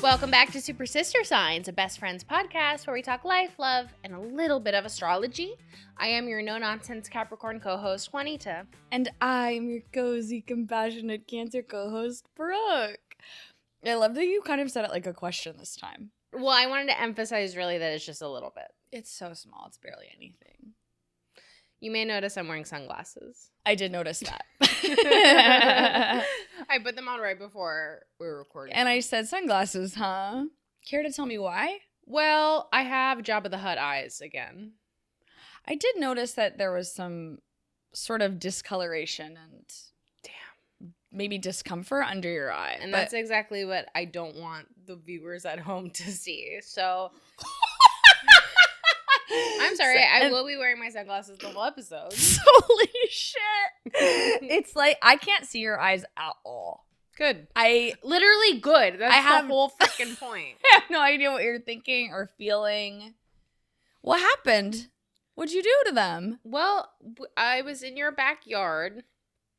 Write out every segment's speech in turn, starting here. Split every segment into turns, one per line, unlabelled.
Welcome back to Super Sister Signs, a best friends podcast where we talk life, love, and a little bit of astrology. I am your no-nonsense Capricorn co-host, Juanita.
And I'm your cozy, compassionate Cancer co-host, Brooke. I love that you kind of said it like a question this time.
Well, I wanted to emphasize really that it's just a little bit.
It's so small, it's barely anything.
You may notice I'm wearing sunglasses.
I did notice that.
I put them on right before we were recording.
And I said sunglasses, huh? Care to tell me why?
Well, I have Jabba the Hutt eyes again.
I did notice that there was some sort of discoloration and maybe discomfort under your eye.
And that's exactly what I don't want the viewers at home to see. So I'm sorry, I will be wearing my sunglasses the whole episode.
Holy shit. It's like I can't see your eyes at all.
Good.
Literally
good. That's the whole freaking point.
I have no idea what you're thinking or feeling. What happened? What'd you do to them?
Well, I was in your backyard.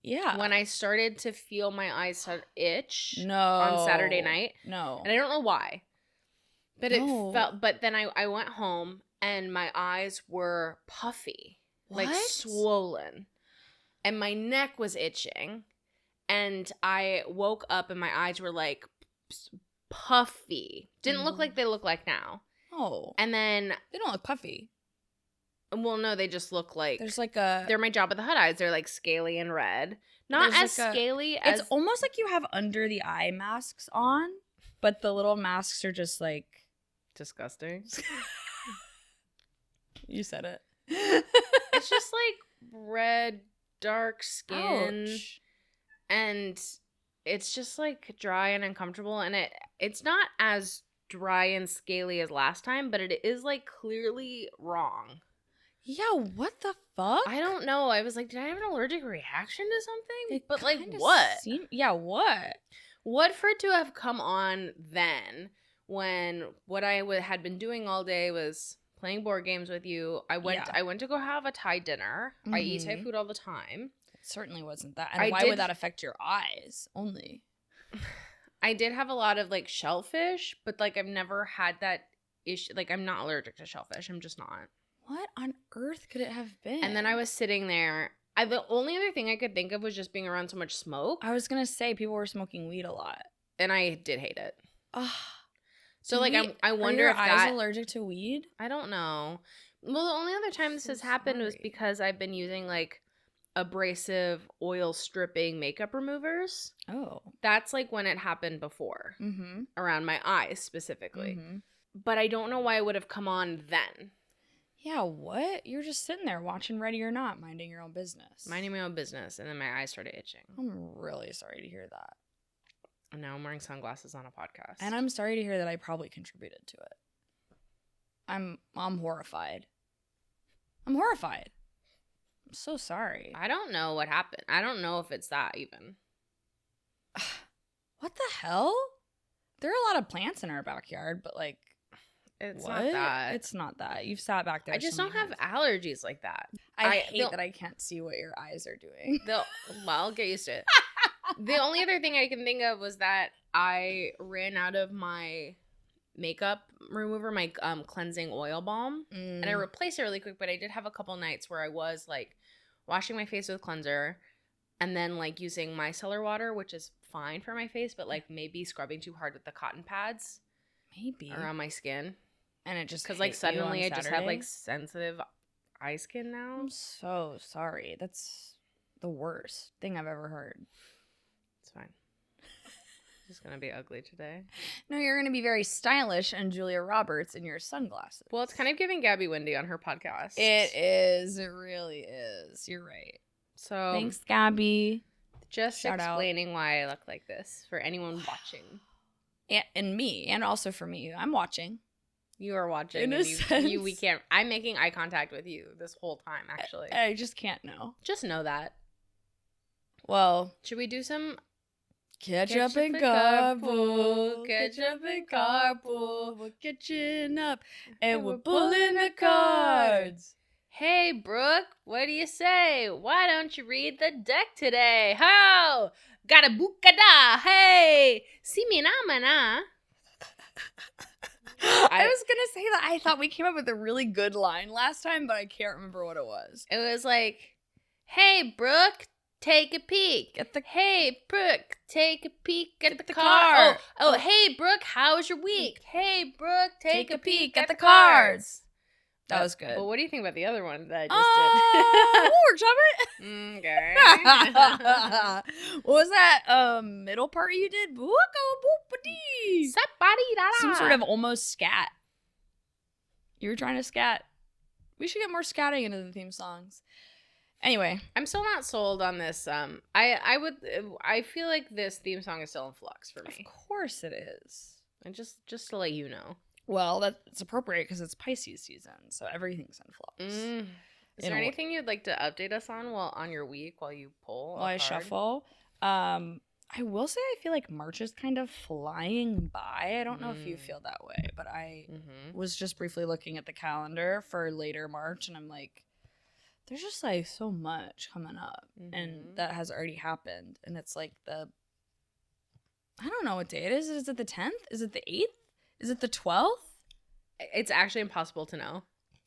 Yeah.
When I started to feel my eyes start itch.
No.
On Saturday night.
No.
And I don't know why. But it felt. But then I went home and my eyes were puffy.
What?
Like swollen. And my neck was itching. And I woke up and my eyes were like puffy. Didn't look like they look like now.
Oh.
And then
they don't look puffy.
Well, no, they just look like they're my Jabba the Hutt eyes. They're like scaly and red. Not as scaly as
it's almost like you have under the eye masks on, but the little masks are just like
disgusting.
You said it.
It's just like red, dark skin.
Ouch.
And it's just like dry and uncomfortable, and it's not as dry and scaly as last time, but it is like clearly wrong.
Yeah, what the fuck?
I don't know. I was like, did I have an allergic reaction to something?
But
like what?
What?
What for it to have come on then when what I had been doing all day was playing board games with you. I went to go have a Thai dinner. Mm-hmm. I eat Thai food all the time.
It certainly wasn't that. And why would that affect your eyes only?
I did have a lot of like shellfish, but like I've never had that issue. Like I'm not allergic to shellfish. I'm just not.
What on earth could it have been?
And then I was sitting there. The only other thing I could think of was just being around so much smoke.
I was going to say people were smoking weed a lot.
And I did hate it. So
like
I wonder
are
if
your eyes allergic to weed?
I don't know. Well, the only other time this has happened was because I've been using like abrasive oil stripping makeup removers.
Oh.
That's like when it happened before.
Mm-hmm.
Around my eyes specifically.
Mm-hmm.
But I don't know why it would have come on then.
Yeah, what? You're just sitting there watching Ready or Not, minding your own business.
Minding my own business, and then my eyes started itching.
I'm really sorry to hear that.
And now I'm wearing sunglasses on a podcast.
And I'm sorry to hear that I probably contributed to it. I'm horrified. I'm horrified. I'm so sorry.
I don't know what happened. I don't know if it's that even.
What the hell? There are a lot of plants in our backyard, but like,
it's not that.
It's not that. You've sat back there.
I just don't have allergies like that.
I hate that I can't see what your eyes are doing.
Well, get used to it. The only other thing I can think of was that I ran out of my makeup remover, my cleansing oil balm, and I replaced it really quick, but I did have a couple nights where I was like washing my face with cleanser and then like using micellar water, which is fine for my face, but like maybe scrubbing too hard with the cotton pads around my skin.
And it just
because like suddenly I just have like sensitive eye skin now.
I'm so sorry. That's the worst thing I've ever heard.
It's fine. Just gonna be ugly today.
No, you're gonna be very stylish and Julia Roberts in your sunglasses.
Well, it's kind of giving Gabby Wendy on her podcast.
It is. It really is. You're right.
So
thanks, Gabby.
Just explaining why I look like this for anyone watching.
And me, and also for me. I'm watching.
You are watching.
In a sense.
We can't. I'm making eye contact with you this whole time, actually.
I just can't know.
Just know that.
Well.
Should we do some
Ketchup and carpool, ketchup and carpool, we're catching up, and we're pulling the cards.
Hey, Brooke, what do you say? Why don't you read the deck today? Ho! Got a bookada! Hey! See me na mana.
I was going to say that I thought we came up with a really good line last time, but I can't remember what it was.
It was like, hey, Brooke, take a peek. Hey, Brooke, take a peek at the car. Oh, hey, Brooke, how's your week? Hey, Brooke, take a peek at the cards.
That was good.
But what do you think about the other one that I just did?
We'll workshop
Okay.
it. What was that middle part you did? Some sort of almost scat. You were trying to scat. We should get more scatting into the theme songs. Anyway,
I'm still not sold on this. I feel like this theme song is still in flux for me.
Of course it is.
And just to let you know.
Well, that's appropriate because it's Pisces season, so everything's in flux.
Is there anything you'd like to update us on on your week while you pull?
While I shuffle, I will say I feel like March is kind of flying by. I don't know if you feel that way, but I was just briefly looking at the calendar for later March, and I'm like, there's just like so much coming up, and that has already happened, and it's like I don't know what day it is. Is it the 10th? Is it the 8th? Is it the 12th?
It's actually impossible to know.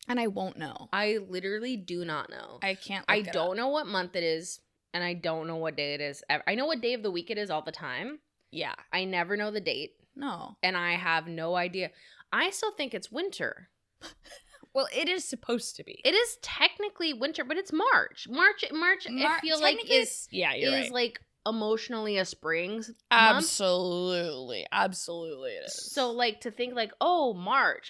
And I won't know.
I literally do not know.
I can't
I don't know what month it is, and I don't know what day it is. I know what day of the week it is all the time.
Yeah.
I never know the date.
No.
And I have no idea. I still think it's winter.
Well, it is supposed to be.
It is technically winter, but it's March. March I feel like is
right.
like emotionally a spring month.
Absolutely it is.
So like to think like, oh, March.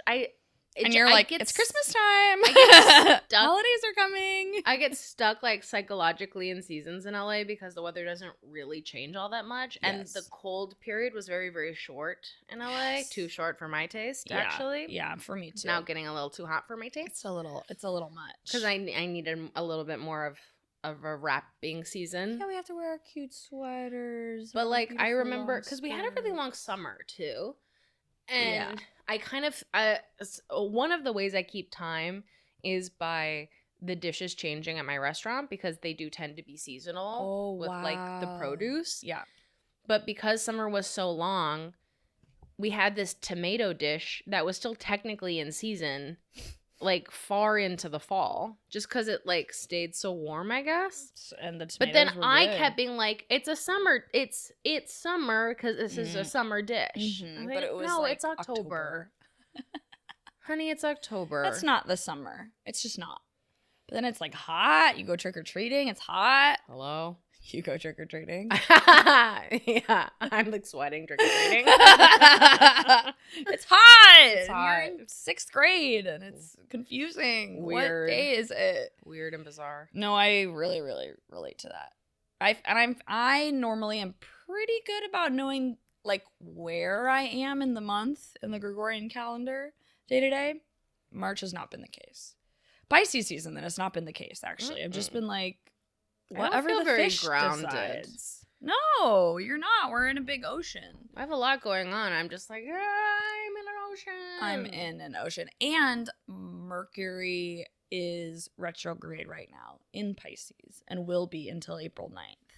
It's Christmas time.
I get stuck.
Holidays are coming.
I get stuck like psychologically in seasons in LA because the weather doesn't really change all that much. Yes. And the cold period was very, very short in LA. Yes. Too short for my taste, actually.
Yeah, for me too.
Now getting a little too hot for my taste.
It's a little much.
Because I needed a little bit more of a wrapping season.
Yeah, we have to wear our cute sweaters.
But like I remember, because we had a really long summer too. And I kind of, one of the ways I keep time is by the dishes changing at my restaurant because they do tend to be seasonal with like the produce.
Yeah.
But because summer was so long, we had this tomato dish that was still technically in season, like far into the fall, just because it like stayed so warm, I guess.
And
but then I kept being like, it's summer because this is a summer dish.
Like, but it was
it's October. Honey, it's October.
That's not the summer. It's just not. But then it's like hot. You go trick or treating. It's hot.
Hello.
You go trick or treating.
Yeah, I'm like sweating trick or treating.
It's hot.
It's hot.
You're in 6th grade, and it's confusing.
Weird.
What day is it?
Weird and bizarre.
No, I really, really relate to that. I normally am pretty good about knowing like where I am in the month in the Gregorian calendar day to day. March has not been the case. Pisces season, then it's not been the case. Actually, I've just been like. Whatever the fish grounded. Decides. No, you're not. We're in a big ocean.
I have a lot going on. I'm just like, I'm in an ocean.
I'm in an ocean. And Mercury is retrograde right now in Pisces and will be until April 9th.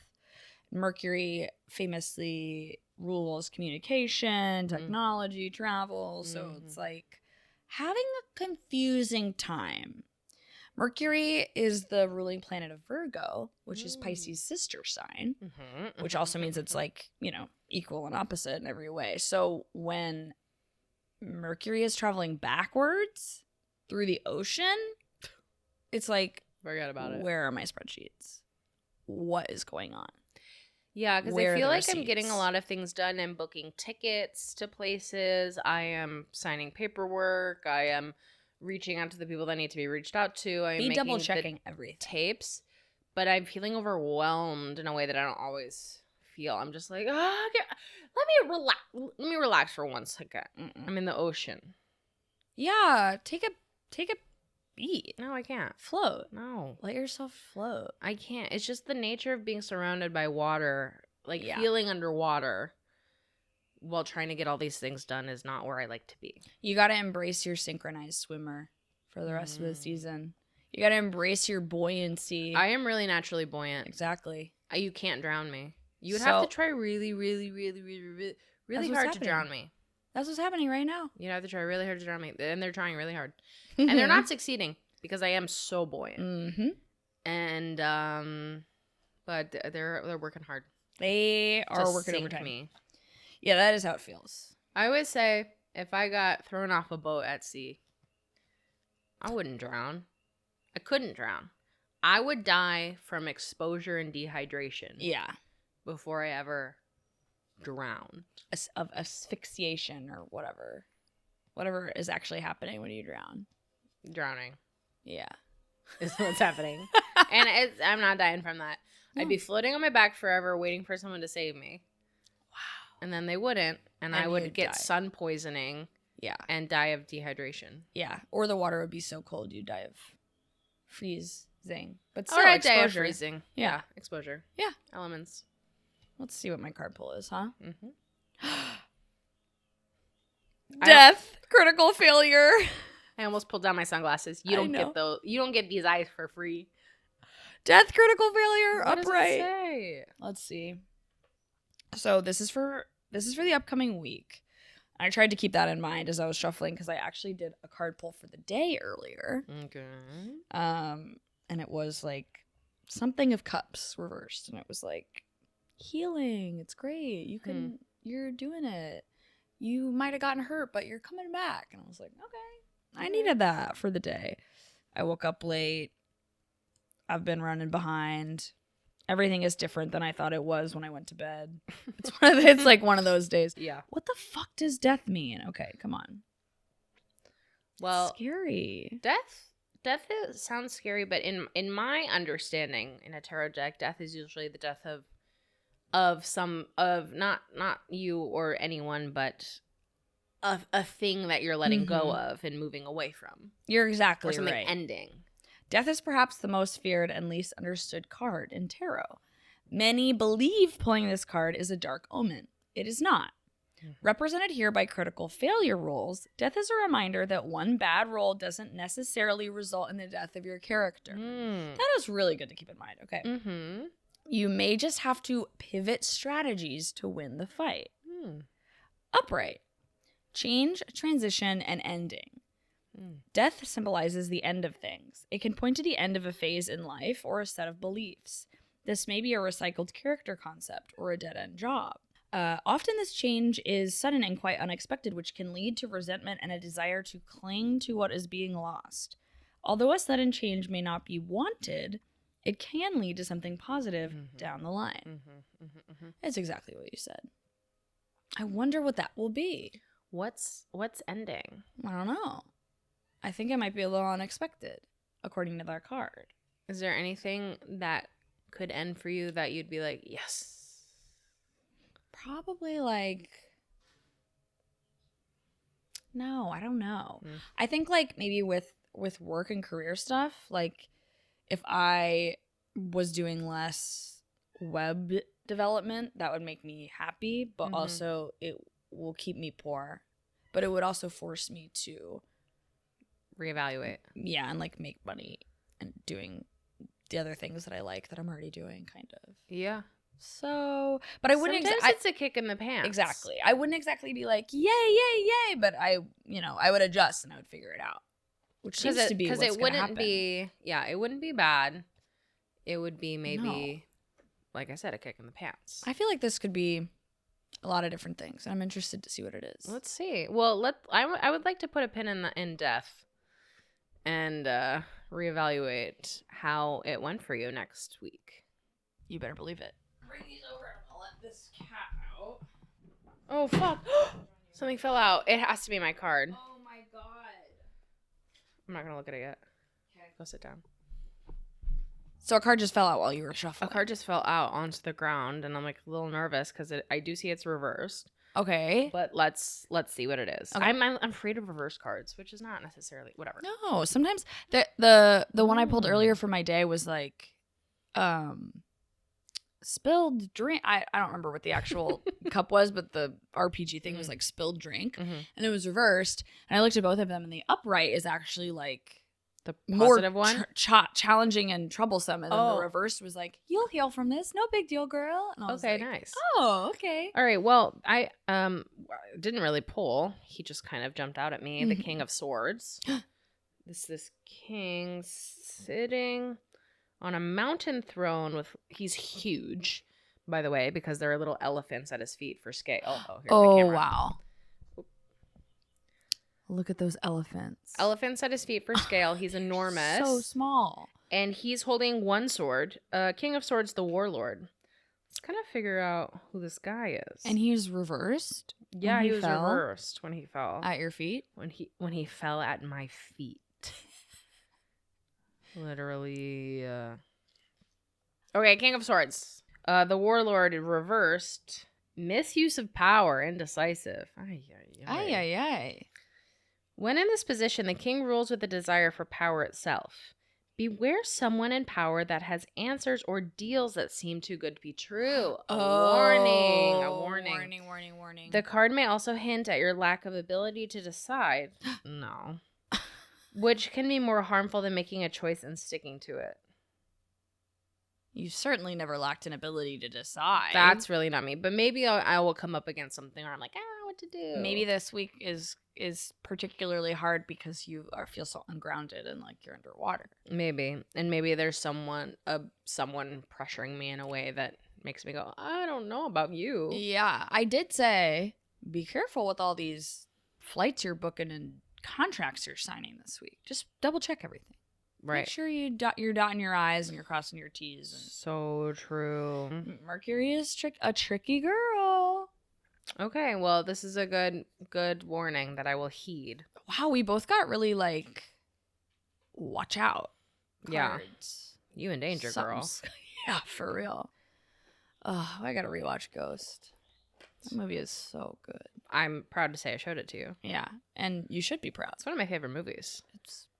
Mercury famously rules communication, technology, travel. So it's like having a confusing time. Mercury is the ruling planet of Virgo, which is Pisces' sister sign, which also means it's like, equal and opposite in every way. So when Mercury is traveling backwards through the ocean, it's like,
forget about it.
Where are my spreadsheets? What is going on?
Yeah, because I feel like I'm getting a lot of things done. I'm booking tickets to places. I am signing paperwork. I am reaching out to the people that need to be reached out to. I'm
double checking everything.
Tapes, but I'm feeling overwhelmed in a way that I don't always feel. I'm just like, let me relax for 1 second. I'm in the ocean.
Yeah, take a beat.
No, I can't.
Float.
No,
let yourself float.
I can't. It's just the nature of being surrounded by water, feeling underwater. While trying to get all these things done is not where I like to be.
You got to embrace your synchronized swimmer for the rest of the season. You got to embrace your buoyancy.
I am really naturally buoyant.
Exactly.
You can't drown me. You would have to try really, really, really, really, really, really hard to drown me.
That's what's happening right now.
You have to try really hard to drown me. And they're trying really hard. And they're not succeeding because I am so buoyant.
Mm-hmm.
And, but they're working hard.
They are
to
working
sink
overtime.
me.
Yeah, that is how it feels.
I would say if I got thrown off a boat at sea, I wouldn't drown. I couldn't drown. I would die from exposure and dehydration.
Yeah.
Before I ever drown.
Of asphyxiation or whatever. Whatever is actually happening when you drown.
Drowning.
Yeah.
Is what's happening. And I'm not dying from that. No. I'd be floating on my back forever waiting for someone to save me. Wow. And then they wouldn't. And I would get sun poisoning.
Yeah.
And die of dehydration.
Yeah. Or the water would be so cold you'd die of freezing. But
still, exposure. Die of freezing. Yeah. Exposure.
Yeah.
Elements.
Let's see what my card pull is, huh?
Mm-hmm.
Death. Critical failure.
I almost pulled down my sunglasses. You don't get those. You don't get these eyes for free.
Death, critical failure,
what
upright.
Does it say?
Let's see. So this is for the upcoming week. I tried to keep that in mind as I was shuffling because I actually did a card pull for the day earlier.
Okay.
And it was like something of cups reversed, and it was like healing. It's great. You can. You're doing it. You might have gotten hurt, but you're coming back. And I was like, okay. I needed that for the day. I woke up late. I've been running behind. Everything is different than I thought it was when I went to bed. It's like one of those days.
Yeah.
What the fuck does death mean? Okay, come on.
Well,
it's scary.
Death sounds scary, but in my understanding, in a tarot deck, death is usually the death of not you or anyone, but a thing that you're letting go of and moving away from.
You're exactly
or something
right.
Ending.
Death is perhaps the most feared and least understood card in tarot. Many believe pulling this card is a dark omen. It is not. Represented here by critical failure rolls, death is a reminder that one bad roll doesn't necessarily result in the death of your character. That is really good to keep in mind. Okay.
Mm-hmm.
You may just have to pivot strategies to win the fight. Upright. Change, transition, and ending. Death symbolizes the end of things. It can point to the end of a phase in life or a set of beliefs. This may be a recycled character concept or a dead-end job. Often this change is sudden and quite unexpected, which can lead to resentment and a desire to cling to what is being lost. Although a sudden change may not be wanted, it can lead to something positive down the line. That's exactly what you said. I wonder what that will be.
What's ending?
I don't know. I think it might be a little unexpected, according to that card.
Is there anything that could end for you that you'd be like, yes?
Probably like, no, I don't know. I think like maybe with work and career stuff, like if I was doing less web development, that would make me happy, but also it will keep me poor. But it would also force me to
reevaluate.
Yeah, and like make money and doing the other things that I like that I'm already doing, kind of.
Yeah.
So, but I wouldn't.
Sometimes it's a kick in the pants.
Exactly. I wouldn't exactly be like, yay, yay, yay, but I would adjust and I would figure it out. Which seems to be what's
because it wouldn't
happen.
be. Yeah, it wouldn't be bad. It would be maybe, like I said, a kick in the pants.
I feel like this could be a lot of different things. I'm interested to see what it is.
Let's see. Well, I would like to put a pin in death and reevaluate how it went for you next week.
You better believe it. Bring these over and I'll let this cat out.
Oh, fuck. Something fell out. It has to be my card.
Oh, my God.
I'm not going to look at it yet. Okay. Go sit down.
So a card just fell out while you were shuffling.
A card just fell out onto the ground, and I'm like a little nervous because I do see it's reversed.
Okay.
But let's see what it is.
Okay.
I'm afraid of reverse cards, which is not necessarily whatever.
No, sometimes the one I pulled earlier for my day was like spilled drink. I don't remember what the actual cup was, but the RPG thing was like spilled drink, and it was reversed. And I looked at both of them, and the upright is actually like
The
more
positive one?
challenging and troublesome. And then
Oh.
the reverse was like, you'll heal from this. No big deal, girl. And I was
Okay,
like,
nice.
oh, okay.
All right, well, I didn't really pull. He just kind of jumped out at me. The
Mhm.
King of Swords. This king sitting on a mountain throne with, he's huge, by the way, because there are little elephants at his feet for scale. Here's my
Oh,
camera.
wow. Look at those elephants.
Elephants at his feet for scale. He's enormous.
So small.
And he's holding one sword. King of Swords, the Warlord. Let's kind of figure out who this guy is.
And he's reversed?
Yeah,
when
he was
fell
reversed when he fell.
At your feet?
When he fell at my feet. Literally. Okay, King of Swords. The Warlord reversed. Misuse of power, indecisive. Ay, ay, ay.
Ay, ay, ay.
When in this position, the king rules with a desire for power itself. Beware someone in power that has answers or deals that seem too good to be true. A warning. A warning.
Warning.
The card may also hint at your lack of ability to decide. No. Which can be more harmful than making a choice and sticking to it.
You certainly never lacked an ability to decide.
That's really not me. But maybe I will come up against something where I'm like, I don't know what to do.
Maybe this week is particularly hard because you feel so ungrounded and like you're underwater.
Maybe. And maybe there's someone pressuring me in a way that makes me go, I don't know about you.
Yeah, I did say be careful with all these flights you're booking and contracts you're signing this week. Just double check everything.
Right.
Make sure you're dotting your I's and you're crossing your T's. And
So true.
Mercury is a tricky girl.
Okay, well, this is a good warning that I will heed.
Wow, we both got really like watch out.
Yeah.
Cards.
You in danger, girl.
Yeah, for real. Oh, I gotta rewatch Ghost. That movie is so good.
I'm proud to say I showed it to you.
Yeah, and you should be proud.
It's one of my favorite movies.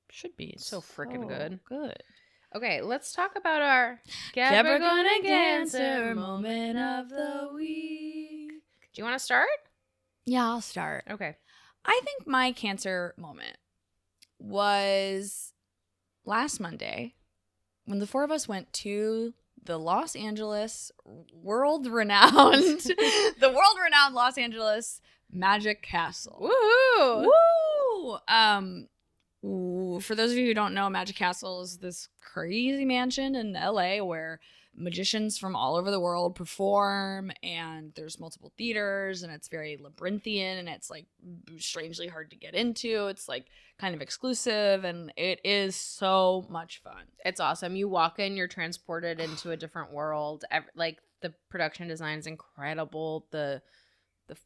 Should be.
So freaking good.
Good.
Okay, let's talk about our
Capricorn and Cancer moment of the week.
Do you want to start?
Yeah, I'll start.
Okay.
I think my Cancer moment was last Monday when the four of us went to the Los Angeles world-renowned Los Angeles Magic Castle.
Woohoo!
Woo! For those of you who don't know, Magic Castle is this crazy mansion in LA where magicians from all over the world perform, and there's multiple theaters, and it's very labyrinthian, and it's like strangely hard to get into. It's like kind of exclusive, and it is so much fun.
It's awesome. You walk in, you're transported into a different world. Like, the production design is incredible. The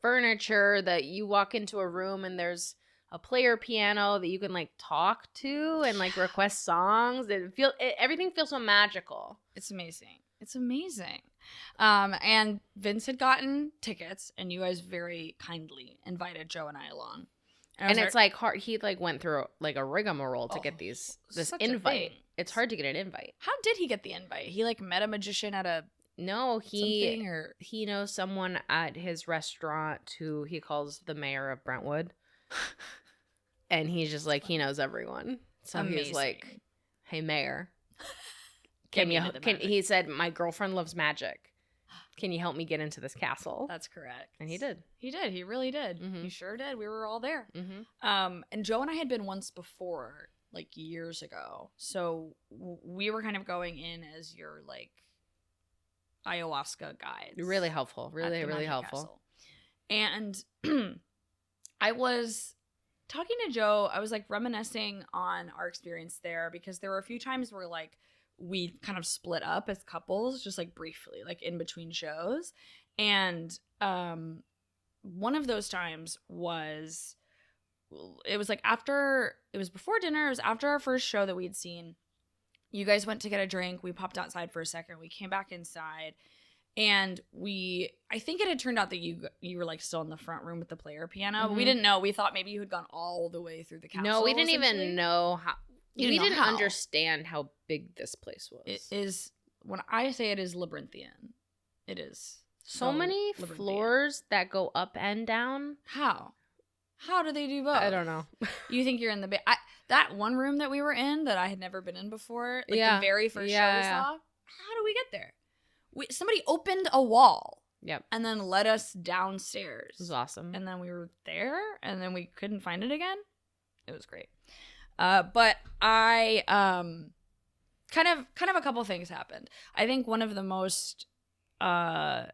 furniture, that you walk into a room and there's a player piano that you can like talk to and like request songs. Everything feels so magical.
It's amazing. It's amazing. And Vince had gotten tickets, and you guys very kindly invited Joe and I along.
And it's like hard. He like went through like a rigmarole to get this invite. It's hard to get an invite.
How did he get the invite? He like met a magician at a
he knows someone at his restaurant who he calls the mayor of Brentwood. And he's just like, he knows everyone. So he's like, hey, mayor, he said, my girlfriend loves magic. Can you help me get into this castle?
That's correct.
And he did.
He did. He really did.
Mm-hmm.
He sure did. We were all there.
Mm-hmm.
And Joe and I had been once before, like years ago. So we were kind of going in as your like ayahuasca guides.
Really helpful. Really, really helpful.
Castle. And I was talking to Joe. I was like reminiscing on our experience there, because there were a few times where like we kind of split up as couples, just like briefly, like in between shows. And one of those times was, it was before dinner. It was after our first show that we had seen. You guys went to get a drink. We popped outside for a second. We came back inside. And I think it had turned out that you were like still in the front room with the player piano.
Mm-hmm.
But we didn't know. We thought maybe you had gone all the way through the castle.
No, we didn't even know how. We didn't
how.
understand how big this place was.
It is, when I say it is labyrinthian, it is
so many floors that go up and down.
How do they do both?
I don't know.
You think you're in the that one room that we were in that I had never been in before, like the very first show we saw. How do we get there? Somebody opened a wall.
Yep.
And then led us downstairs.
It was awesome.
And then we were there, and then we couldn't find it again. It was great. But I kind of a couple things happened. I think one of the most the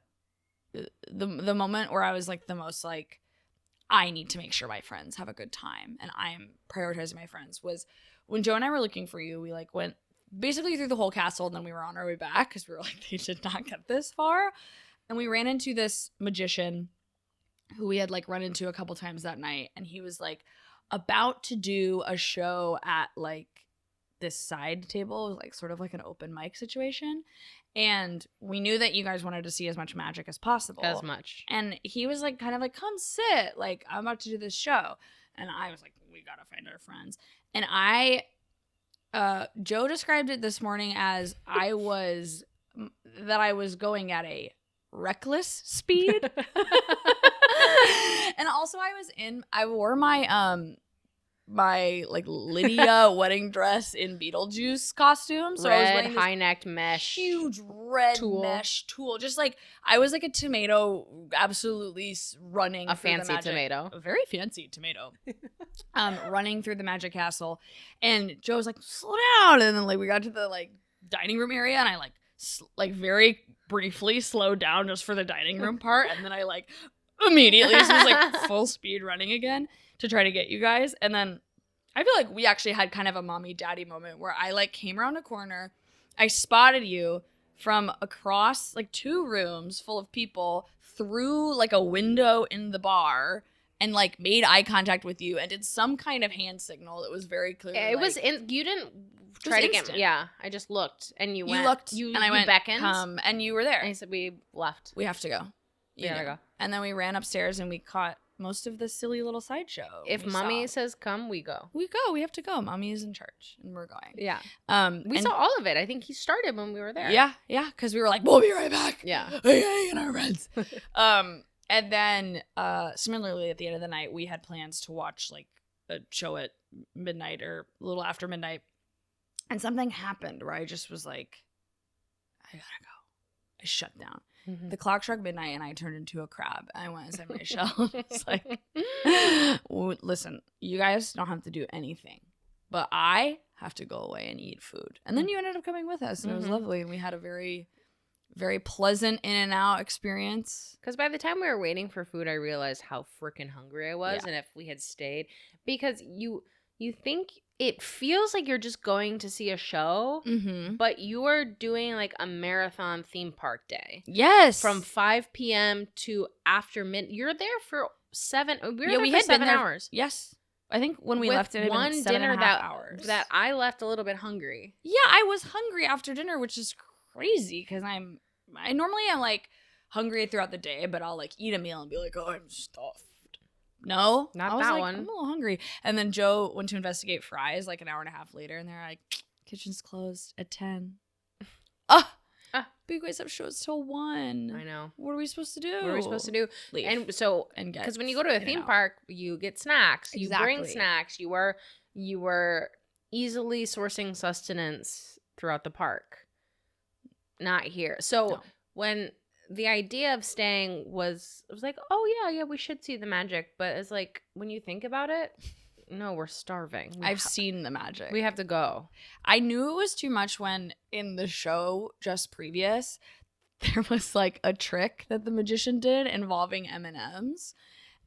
moment where I was like the most like, I need to make sure my friends have a good time and I'm prioritizing my friends, was when Joe and I were looking for you. We like went basically through the whole castle, and then we were on our way back because we were like, they did not get this far. And we ran into this magician who we had like run into a couple times that night, and he was like about to do a show at like this side table, like sort of like an open mic situation. And we knew that you guys wanted to see as much magic as possible.
As much.
And he was like kind of like, come sit, like I'm about to do this show. And I was like, we gotta find our friends. And Joe described it this morning as I was going at a reckless speed. And also I wore my my like Lydia wedding dress in Beetlejuice costume. So
red,
I was wearing
high-necked mesh.
Huge red mesh tulle. Just like I was like a tomato, absolutely running
a
through the
fancy
magic.
tomato.
A very fancy tomato. Running through the magic castle. And Joe was like, slow down. And then like we got to the like dining room area, and I like very briefly slowed down just for the dining room part. And then I like immediately just was like full speed running again to try to get you guys. And then I feel like we actually had kind of a mommy daddy moment where I like came around a corner, I spotted you from across like 2 rooms full of people through like a window in the bar, and like made eye contact with you and did some kind of hand signal that was very clear.
It was you didn't try to get me. Yeah, I just looked, and you went.
And I went,
beckoned,
come, and you were there.
And I said, we left.
We have to go.
We gotta go.
And then we ran upstairs and we caught most of the silly little sideshow.
If mommy says come, we go.
We go. We have to go. Mommy is in charge, and we're going.
Yeah. We
and
saw all of it. I think he started when we were there.
Yeah, because we were like, we'll be right back.
Yeah.
Hey, and our friends. And then similarly at the end of the night, we had plans to watch like a show at midnight or a little after midnight, and something happened where I just was like, I gotta go. I shut down. Mm-hmm. The clock struck midnight, and I turned into a crab. I went inside my shell. It's like, listen, you guys don't have to do anything, but I have to go away and eat food. And then you ended up coming with us, and it was lovely. And we had a very, very pleasant in and out experience.
Because by the time we were waiting for food, I realized how freaking hungry I was, and if we had stayed, because you think it feels like you're just going to see a show, but you are doing like a marathon theme park day.
Yes.
From 5 p.m. to after midnight. You're there for 7. We
had
7
been there,
hours.
Yes. I think when we left, it had
one
been
dinner
7.5 hours.
that I left a little bit hungry.
Yeah, I was hungry after dinner, which is crazy because I normally am like hungry throughout the day, but I'll like eat a meal and be like, oh, I'm stuffed. No,
not that one.
I'm a little hungry. And then Joe went to investigate fries like an hour and a half later, and they're like, kitchen's closed at 10. But you guys have shows till 1.
I know.
What are we supposed to do?
Leave. And so, because when you go to a theme park, you get snacks. You bring snacks. You were easily sourcing sustenance throughout the park. Not here. So when the idea of staying was like, oh yeah, we should see the magic. But it's like, when you think about it, no, we're starving.
I've seen the magic.
We have to go.
I knew it was too much when in the show just previous, there was like a trick that the magician did involving M&Ms.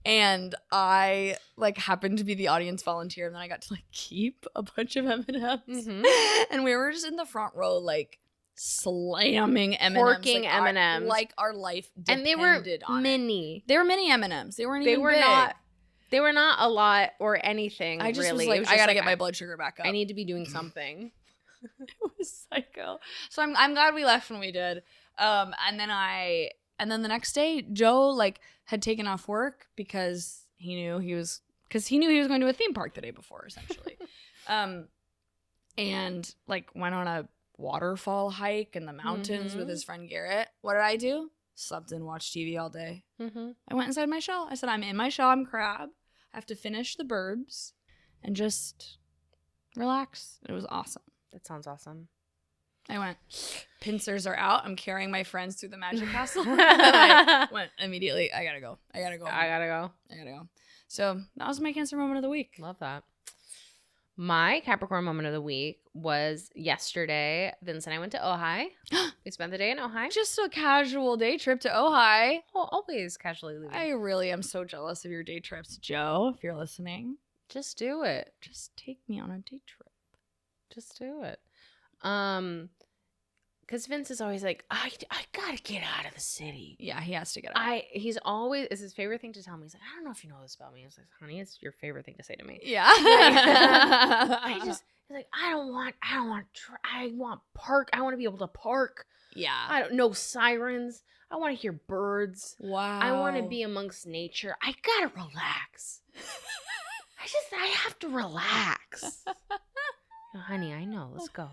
And I like happened to be the audience volunteer, and then I got to like keep a bunch of M&Ms. And we were just in the front row like slamming M&Ms,
porking M&Ms,
like our life depended
and they were
on
mini.
They were mini M&Ms. They weren't even big.
They were not a lot or anything.
I just
really.
was like, I gotta get my blood sugar back up.
I need to be doing something.
It was psycho. So I'm glad we left when we did. And then the next day, Joe like had taken off work because he knew he was going to a theme park the day before, essentially. And like went on a waterfall hike in the mountains with his friend Garrett. What did I do? Slept and watched TV all day. I went inside my shell. I said, I'm in my shell. I'm crab. I have to finish the burbs and just relax. It was awesome.
That sounds awesome.
I went, pincers are out. I'm carrying my friends through the magic castle. I went immediately. I gotta go. So that was my Cancer moment of the week.
Love that. My Capricorn moment of the week was yesterday. Vince and I went to Ojai. We spent the day in Ojai.
Just a casual day trip to Ojai.
Oh, always casually leaving.
I really am so jealous of your day trips, Joe. If you're listening,
just do it.
Just take me on a day trip.
Just do it. Because Vince is always like, I gotta get out of the city.
Yeah, he has to get out.
It's his favorite thing to tell me. He's like, I don't know if you know this about me. I was like, honey, it's your favorite thing to say to me.
Yeah.
He's like, I want park. I want to be able to park.
Yeah.
No sirens. I want to hear birds.
Wow.
I want to be amongst nature. I gotta relax. I have to relax. Honey, I know. Let's go.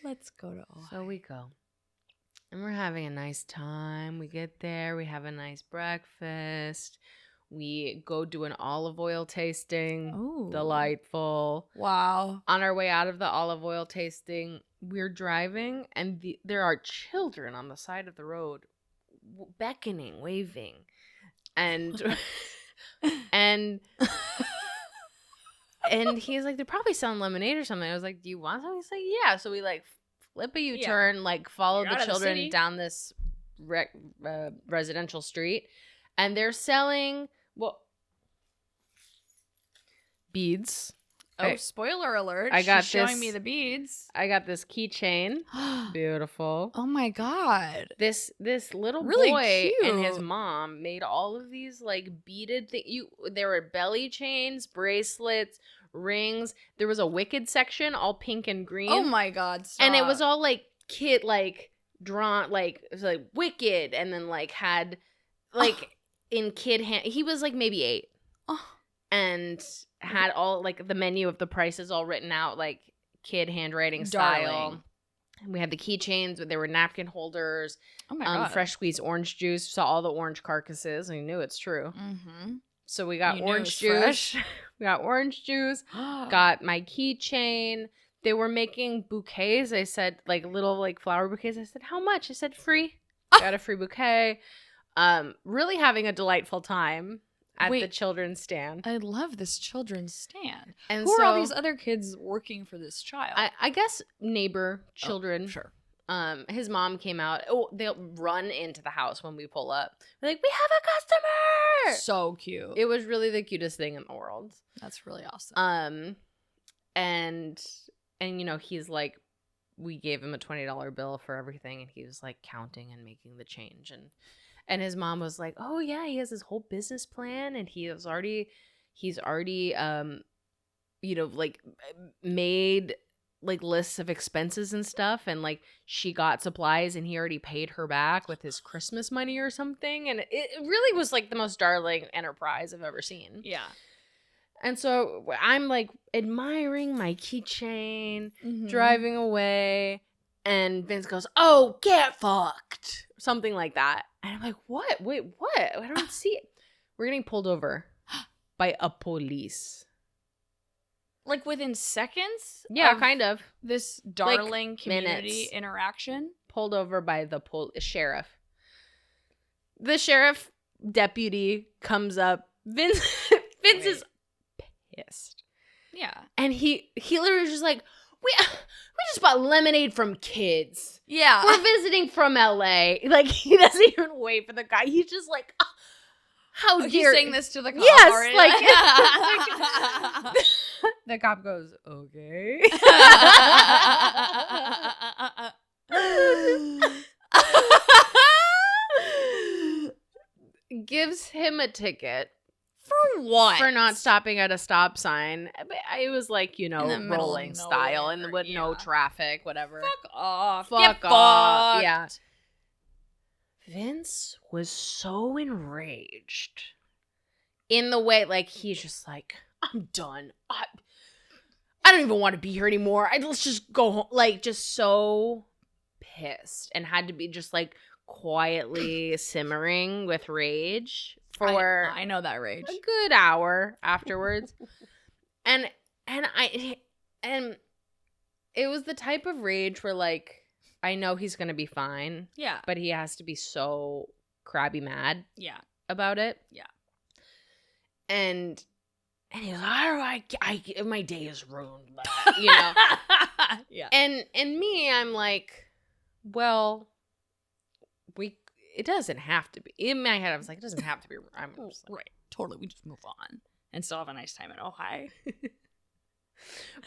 Let's go to Ojai.
So we go. And we're having a nice time. We get there. We have a nice breakfast. We go do an olive oil tasting.
Oh.
Delightful.
Wow.
On our way out of the olive oil tasting, we're driving, and there are children on the side of the road beckoning, waving. And and he's like, they're probably selling lemonade or something. I was like, do you want something? He's like, yeah. So we like flip a U-turn, like follow the children down this residential street. And they're selling, beads.
Oh, spoiler alert.
I got
She's showing me the beads.
I got this keychain. Beautiful.
Oh my God.
This little
really
boy
cute.
and his mom made all of these like beaded there were belly chains, bracelets, rings. There was a Wicked section, all pink and green.
Oh my God. Stop.
And it was all like kid like drawn like it was like Wicked, and then like had like in kid hand. He was like maybe 8.
Oh.
And had all like the menu of the prices all written out like kid handwriting style.
Darling.
We had the keychains, there were napkin holders.
Oh my God.
Fresh squeezed orange juice. Saw all the orange carcasses. I knew it's true.
Mm-hmm.
So we got
You
orange juice. We got orange juice. Got my keychain. They were making bouquets. I said like little like flower bouquets. I said, how much? I said free. Got a free bouquet. Really having a delightful time at the children's stand.
I love this children's stand.
And
who are all these other kids working for this child?
I guess neighbor children.
Oh, sure.
His mom came out. Oh, they'll run into the house when we pull up. They're like, we have a customer.
So cute.
It was really the cutest thing in the world.
That's really awesome.
And you know, he's like, we gave him a $20 bill for everything, and he was like counting and making the change, and his mom was like, oh yeah, he has his whole business plan, and he's already you know, like made like lists of expenses and stuff, and like she got supplies and he already paid her back with his Christmas money or something, and it really was like the most darling enterprise I've ever seen.
Yeah.
And so I'm like admiring my keychain, driving away, and Vince goes, oh, get fucked, something like that. And I'm like, what? Wait, what? I don't see it. We're getting pulled over by a police.
Like within seconds?
Yeah, kind of.
This darling
like
community interaction?
Pulled over by the sheriff. The sheriff deputy comes up. Vince is pissed.
Yeah.
And he literally just like, we just bought lemonade from kids.
Yeah.
We're visiting from LA. Like, he doesn't even wait for the guy. He's just like, oh, how dare
he's saying this to the cop.
Yes,
already?
like the cop goes, okay. Gives him a ticket.
For what?
For not stopping at a stop sign. It was like, you know, rolling style and with no traffic, whatever.
Fuck off.
Fuck
Get
off.
fucked.
Yeah. Vince was so enraged in the way, like, he's just like, I'm done. I don't even want to be here anymore. Let's just go home. Like, just so pissed, and had to be just like quietly simmering with rage for
I know that rage.
a good hour afterwards. and And it was the type of rage where, like, I know he's going to be fine.
Yeah.
But he has to be so crabby mad.
Yeah.
About it.
Yeah.
And he was like, my day is ruined, but, you know.
Yeah.
And me, I'm like, well, it doesn't have to be. In my head, I was like, it doesn't have to be. I'm just like,
right. Totally. We just move on and still have a nice time in Ohio.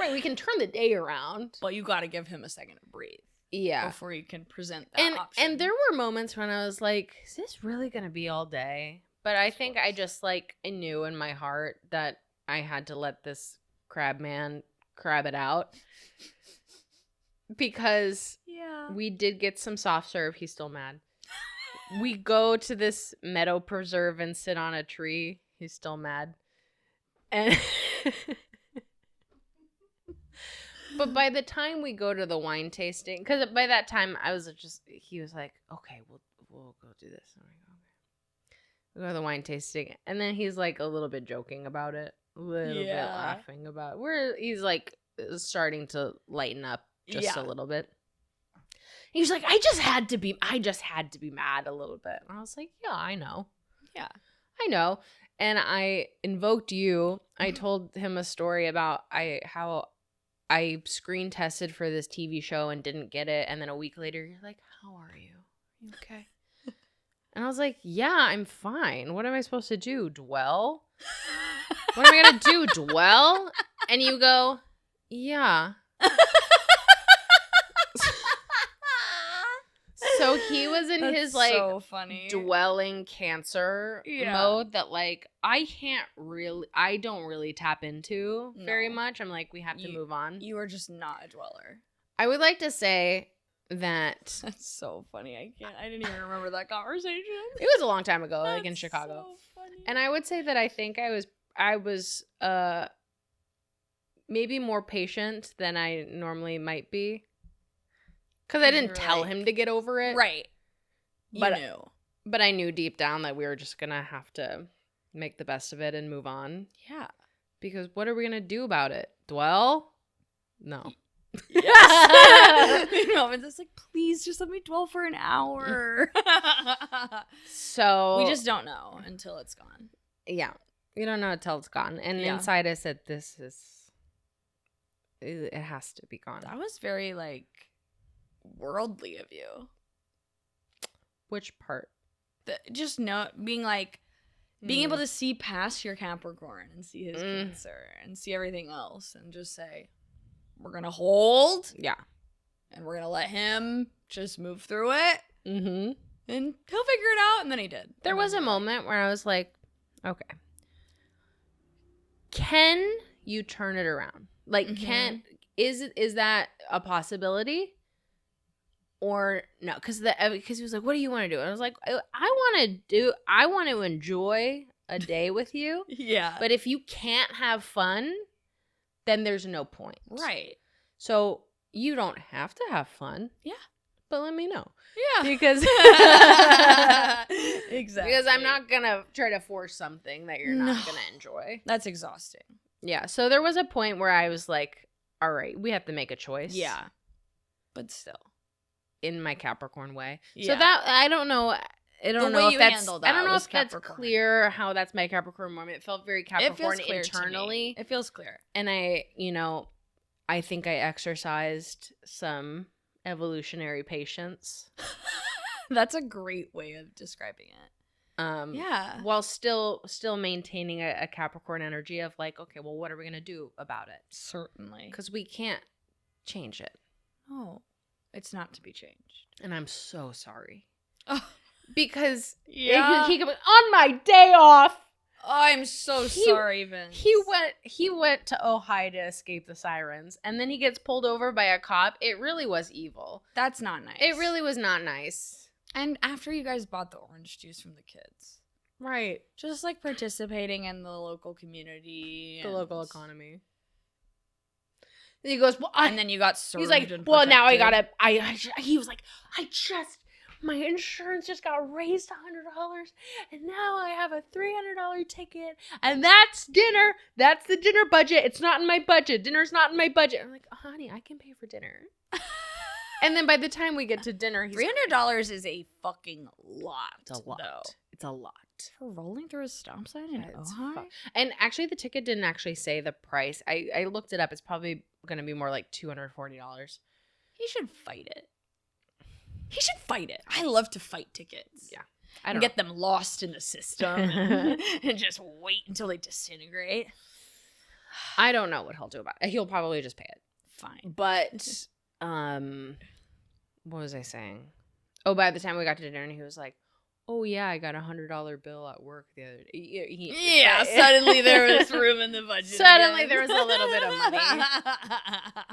Right. We can turn the day around.
But you got to give him a second to breathe.
Yeah.
Before you can present that option.
And there were moments when I was like, is this really going to be all day? But I think I just, like, I knew in my heart that I had to let this crab man crab it out. Because we did get some soft serve. He's still mad. We go to this meadow preserve and sit on a tree. He's still mad. And but by the time we go to the wine tasting, because by that time I was just, he was like, okay, we'll go do this. And I go, okay. We go to the wine tasting. And then he's like a little bit joking about it. A little bit laughing about it. He's like starting to lighten up just a little bit. He's like, I just had to be mad a little bit. And I was like, yeah, I know.
Yeah.
I know. And I invoked you. I told him a story about how I screen tested for this TV show and didn't get it. And then a week later, you're like, how are you? You okay? And I was like, yeah, I'm fine. What am I supposed to do? Dwell? What am I going to do? Dwell? And you go, yeah. So he was in his, like,
so funny.
dwelling cancer mode that, like, I don't really tap into very much. I'm like, we have to move on.
You are just not a dweller.
I would like to say that.
That's so funny. I didn't even remember that conversation.
It was a long time ago, like in Chicago.
So funny.
And I would say that I think I was maybe more patient than I normally might be. Because I didn't tell him to get over it.
Right.
You
knew.
But I knew deep down that we were just going to have to make the best of it and move on.
Yeah.
Because what are we going to do about it? Dwell? No.
Yes. It's like, please just let me dwell for an hour.
So.
We just don't know until it's gone.
Yeah. We don't know until it's gone. And inside I said, it has to be gone.
That was very, like, worldly of you.
Which part?
Being able to see past your Capricorn and see his Cancer and see everything else and just say, we're gonna hold, and we're gonna let him just move through it, and he'll figure it out. And then he did.
There was a moment where I was like, okay, can you turn it around? Like, is that a possibility? Or no, because he was like, what do you want to do? And I was like, I want to enjoy a day with you.
Yeah.
But if you can't have fun, then there's no point.
Right.
So you don't have to have fun.
Yeah.
But let me know.
Yeah.
Because
exactly.
Because I'm not going to try to force something that you're not going to enjoy.
That's exhausting.
Yeah. So there was a point where I was like, all right, we have to make a choice.
Yeah. But still.
In my Capricorn way.
Yeah.
So that, I don't know. I don't know if that's clear how that's my Capricorn moment. It felt very Capricorn internally.
It feels clear.
And I think I exercised some evolutionary patience.
That's a great way of describing it.
While still maintaining a Capricorn energy of like, okay, well, what are we going to do about it?
Certainly.
Because we can't change it.
Oh. It's not to be changed.
And I'm so sorry.
Oh.
Because he on my day off.
Oh, I'm so sorry, Vince.
He went to Ohio to escape the sirens, and then he gets pulled over by a cop. It really was evil.
That's not nice.
It really was not nice.
And after you guys bought the orange juice from the kids.
Right.
Just like participating in the local community.
The local economy. He goes, well,
and then you got served.
He's like, well, now I gotta. He was like, I just my insurance just got raised $100, and now I have a $300 ticket, and that's dinner. That's the dinner budget. It's not in my budget. Dinner's not in my budget. I'm like, honey, I can pay for dinner. And then by the time we get to dinner, he's
$300 is a fucking lot.
It's a lot.
Though.
It's a lot.
For rolling through a stop sign in Ojai?
And actually, the ticket didn't actually say the price. I looked it up. It's probably going to be more like $240.
He should fight it. He should fight it. I love to fight tickets.
Yeah.
I don't get them lost in the system and just wait until they disintegrate.
I don't know what he'll do about it. He'll probably just pay it.
Fine.
But, what was I saying? Oh, by the time we got to dinner, he was like, oh, yeah, I got $100 bill at work the other day.
Suddenly there was room in the budget.
Suddenly there was a little bit of money.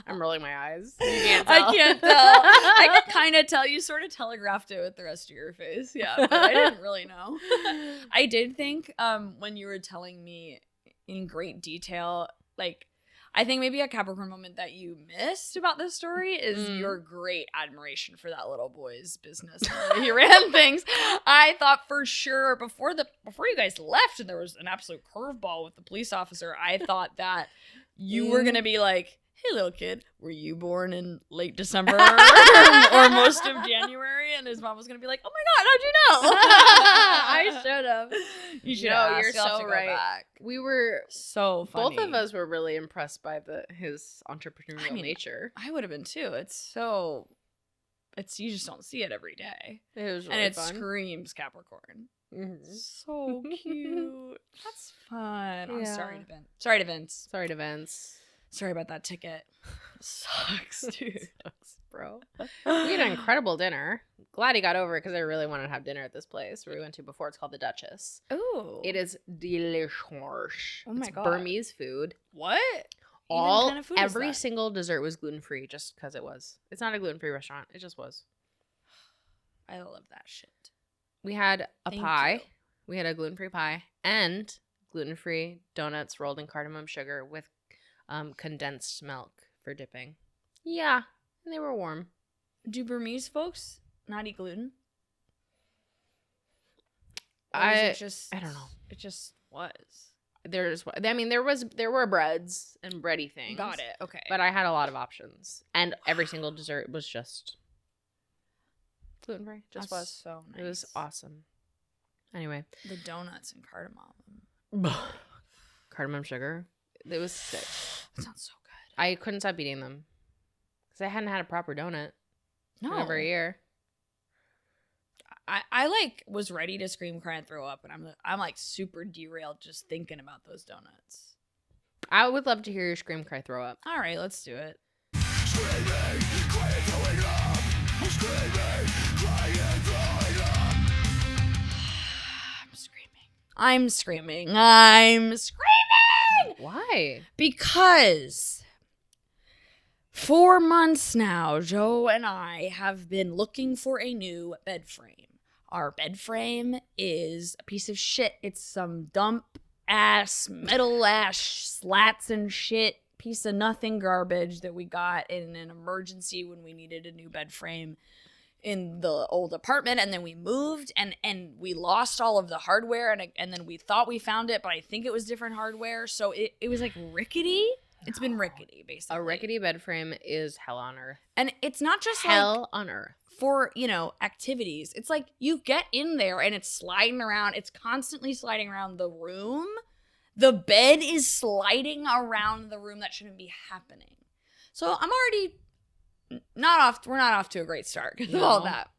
I'm rolling my eyes. You can't tell.
I can't tell. I could kind of tell. You sort of telegraphed it with the rest of your face. Yeah, but I didn't really know. I did think when you were telling me in great detail, like, I think maybe a Capricorn moment that you missed about this story is your great admiration for that little boy's business and the way he ran things. I thought for sure before you guys left and there was an absolute curveball with the police officer, I thought that you were going to be like, hey, little kid, were you born in late December or most of January? And his mom was going to be like, oh my God, how'd you know?
I should have.
You should
No,
have.
you're so right. We were
so funny.
Both of us were really impressed by his entrepreneurial nature.
I would have been too. You just don't see it every day.
It was really
and it
fun.
Screams Capricorn.
Mm-hmm.
So cute. That's fun.
Yeah.
I'm sorry to Vince. Sorry to Vince.
Sorry to Vince.
Sorry about that ticket. Sucks, dude.
Sucks, bro. We had an incredible dinner. Glad he got over it because I really wanted to have dinner at this place where we went to before. It's called the Duchess.
Ooh.
It is delicious.
Oh my God.
Burmese food.
What?
All
kind of food
every
is that?
single dessert was gluten-free just because it was. It's not a gluten-free restaurant. It just was.
I love that shit.
We had a
Thank
pie.
you.
We had a gluten-free pie and gluten-free donuts rolled in cardamom sugar with condensed milk for dipping. Yeah, and they were warm.
Do Burmese folks not eat gluten?
I
I
don't know.
It just was.
There were breads and bready things.
Got it. Okay.
But I had a lot of options, and every single dessert was just gluten-free. Just
That's
was
so nice.
It was awesome. Anyway,
the donuts and cardamom.
Cardamom sugar. It was sick.
That sounds so good.
I couldn't stop eating them because I hadn't had a proper donut in over a year.
I like was ready to scream, cry, and throw up, and I'm like super derailed just thinking about those donuts.
I would love to hear your scream, cry, throw up.
All right, let's do it. I'm screaming.
Why?
Because 4 months now, Joe and I have been looking for a new bed frame. Our bed frame is a piece of shit. It's some dump ass, metal ass slats and shit, piece of nothing garbage that we got in an emergency when we needed a new bed frame in the old apartment, and then we moved and we lost all of the hardware and then we thought we found it, but I think it was different hardware, so it was like rickety. It's been rickety, basically.
A rickety bed frame is hell on earth.
And it's not just
hell on earth
for, activities. It's like you get in there and it's sliding around. It's constantly sliding around the room. The bed is sliding around the room. That shouldn't be happening. So I'm already we're not off to a great start because of all that.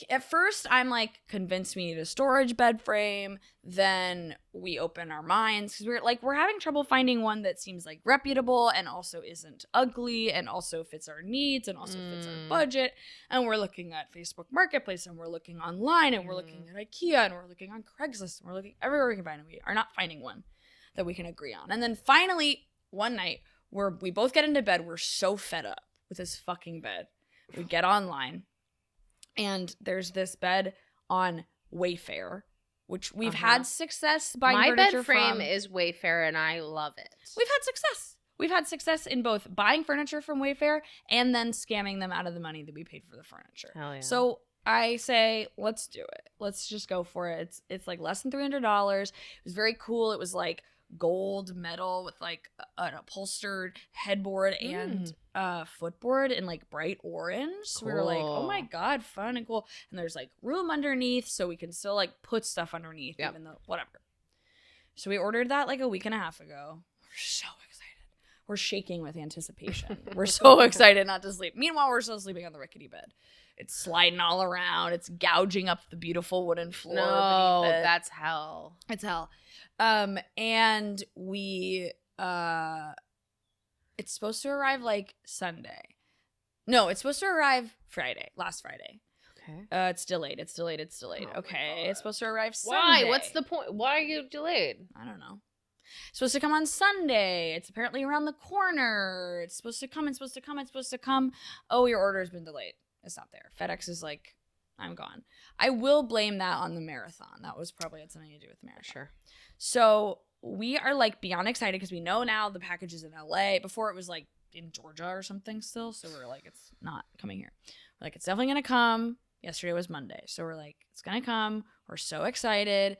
At first, I'm like convinced we need a storage bed frame. Then we open our minds because we're having trouble finding one that seems like reputable and also isn't ugly and also fits our needs and also fits our budget. And we're looking at Facebook Marketplace and we're looking online and we're looking at IKEA and we're looking on Craigslist and we're looking everywhere we can find, and we are not finding one that we can agree on. And then finally, one night, we both get into bed. We're so fed up with this fucking bed. We get online, and there's this bed on Wayfair, which we've had success buying
My
furniture
bed frame
from.
is Wayfair, and I love it.
We've had success. we've had success in both buying furniture from Wayfair and then scamming them out of the money that we paid for the furniture.
Hell yeah.
So I say, let's do it. Let's just go for it. It's like less than $300. It was very cool. It was like gold metal with like an upholstered headboard and footboard in like bright orange. So we were like, oh my God, fun and cool. And there's like room underneath so we can still like put stuff underneath, even though whatever. So we ordered that like a week and a half ago. We're so excited. We're shaking with anticipation. We're so excited not to sleep. Meanwhile, we're still sleeping on the rickety bed. It's sliding all around. It's gouging up the beautiful wooden floor.
No, that's hell.
It's hell. And we, it's supposed to arrive like Sunday. No, it's supposed to arrive last Friday.
Okay.
It's delayed.
Oh
Okay. It's supposed to arrive
Why?
Sunday.
What's the point? Why are you delayed?
I don't know. It's supposed to come on Sunday. It's apparently around the corner. It's supposed to come. Oh, your order has been delayed. It's not there. FedEx is like, I'm gone. I will blame that on the marathon. That was probably had something to do with the marathon.
Sure.
So we are like beyond excited because we know now the package is in LA. Before it was like in Georgia or something still. So we're like, it's not coming here. We're like, it's definitely going to come. Yesterday was Monday. So we're like, it's going to come. We're so excited.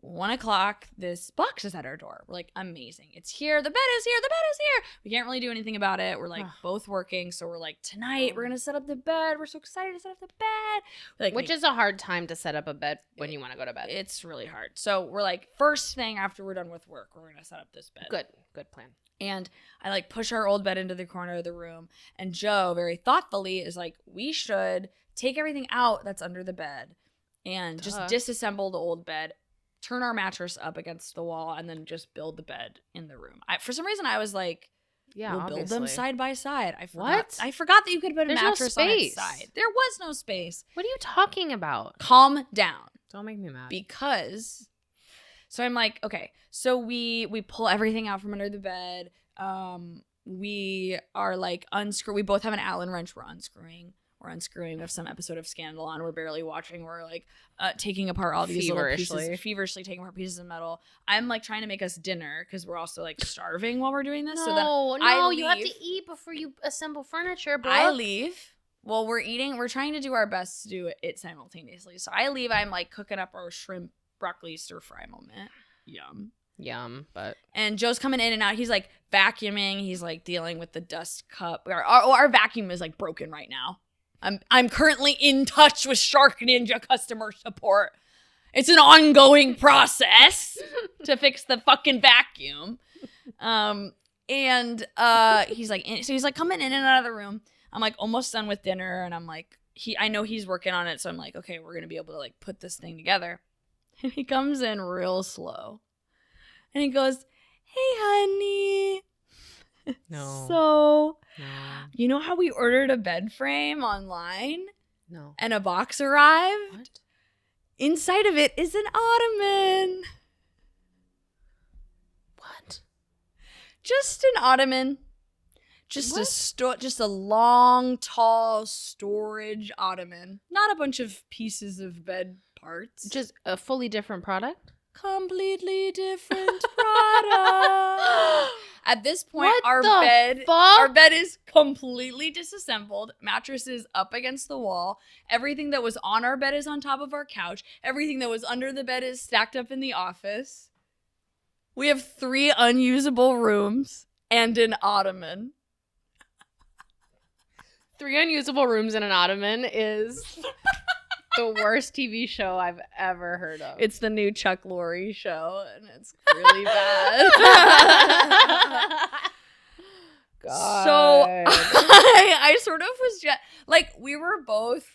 1:00, this box is at our door. We're like, amazing. It's here. The bed is here. We can't really do anything about it. We're like both working. So we're like, tonight we're going to set up the bed. We're so excited to set up the bed. Like,
Which is a hard time to set up a bed when you want to go to bed.
It's really hard. So we're like, first thing after we're done with work, we're going to set up this bed.
Good plan.
And I like push our old bed into the corner of the room. And Joe very thoughtfully is like, we should take everything out that's under the bed and just disassemble the old bed, turn our mattress up against the wall, and then just build the bed in the room. For some reason, I was like, we'll build them side by side. I forgot that you could put a mattress on its side. There was no space.
What are you talking about?
Calm down.
Don't make me mad.
Because, so I'm like, okay. So we pull everything out from under the bed. We are like we both have an Allen wrench. We're unscrewing. We have some episode of Scandal on. We're barely watching. We're like taking apart all these little pieces, feverishly taking apart pieces of metal. I'm like trying to make us dinner because we're also like starving while we're doing this.
No, you have to eat before you assemble furniture, bro.
I leave. Well, we're eating. We're trying to do our best to do it simultaneously. So I leave. I'm like cooking up our shrimp broccoli stir fry moment. Yum. And Joe's coming in and out. He's like vacuuming. He's like dealing with the dust cup. Our vacuum is like broken right now. I'm currently in touch with Shark Ninja customer support. It's an ongoing process to fix the fucking vacuum. And he's like, so he's like coming in and out of the room. I'm like almost done with dinner, and I'm like, I know he's working on it, so I'm like, okay, we're gonna be able to like put this thing together. And he comes in real slow, and he goes, "Hey, honey."
No.
So, you know how we ordered a bed frame online?
No.
And a box arrived?
What?
Inside of it is an ottoman.
What?
Just an ottoman. Just a long, tall storage ottoman. Not a bunch of pieces of bed parts.
Just a fully different product?
Completely different product. At this point,
What
our
the
bed is completely disassembled. Mattress is up against the wall. Everything that was on our bed is on top of our couch. Everything that was under the bed is stacked up in the office. We have 3 unusable rooms and an ottoman.
3 unusable rooms and an ottoman is the worst TV show I've ever heard of.
It's the new Chuck Lorre show, and it's really bad.
God.
So I sort of was just like, we were both,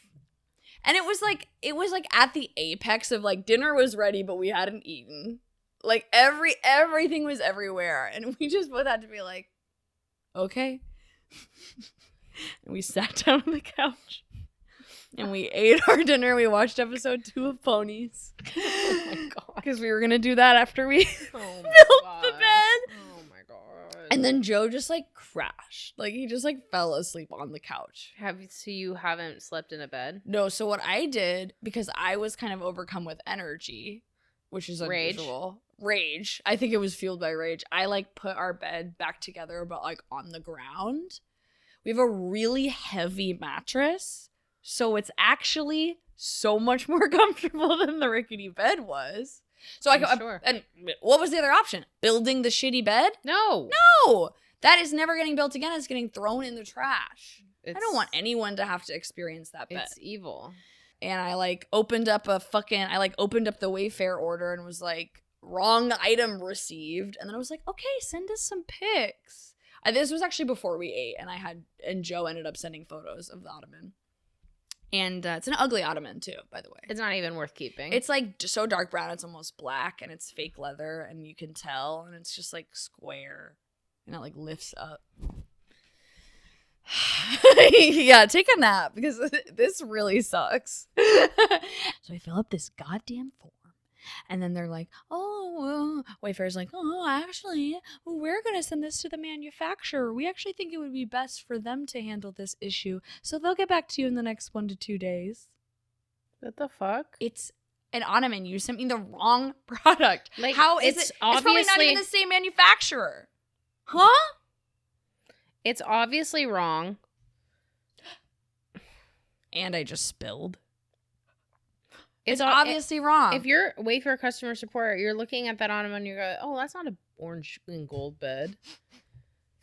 and it was like at the apex of like dinner was ready, but we hadn't eaten. Like everything was everywhere, and we just both had to be like, okay. And we sat down on the couch. And we ate our dinner. We watched episode 2 of Ponies.
Oh my God.
Because we were going to do that after we built the bed.
Oh my God.
And then Joe just like crashed. Like he just like fell asleep on the couch.
So you haven't slept in a bed?
No, so what I did, because I was kind of overcome with energy, which is
Rage.
unusual. Rage. I think it was fueled by rage. I like put our bed back together, but like on the ground. We have a really heavy mattress, so it's actually so much more comfortable than the rickety bed was. So
Sure.
And what was the other option? Building the shitty bed?
No.
No, that is never getting built again. It's getting thrown in the trash. I don't want anyone to have to experience that bed.
It's evil.
And I like opened up the Wayfair order and was like, wrong item received. And then I was like, okay, send us some pics. This was actually before we ate, and Joe ended up sending photos of the ottoman. And it's an ugly ottoman too, by the way.
It's not even worth keeping.
It's like so dark brown, it's almost black, and it's fake leather, and you can tell, and it's just like square, and it like lifts up. Yeah, take a nap because this really sucks. So I fill up this goddamn form, and then they're like, Wayfair's like, actually, we're gonna send this to the manufacturer. We actually think it would be best for them to handle this issue, so they'll get back to you in the next 1 to 2 days.
What the fuck?
It's an ottoman. You sent me the wrong product.
Like,
how is it? It's probably not even the same manufacturer. Huh?
It's obviously wrong.
And I just spilled. It's obviously wrong.
If you're Wayfair customer support, you're looking at that ottoman and you go, oh, that's not an orange and gold bed.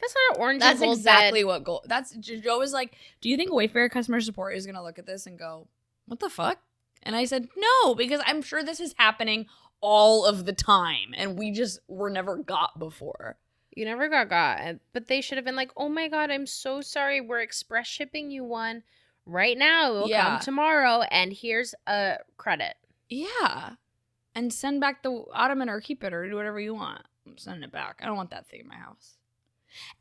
That's not an orange and gold bed.
That's exactly what gold. Joe was like, do you think Wayfair customer support is going to look at this and go, what the fuck? And I said, no, because I'm sure this is happening all of the time. And were never got before.
You never got. But they should have been like, oh my God, I'm so sorry. We're express shipping you one right now. It will come tomorrow. And here's a credit.
Yeah. And send back the ottoman or keep it or do whatever you want. I'm sending it back. I don't want that thing in my house.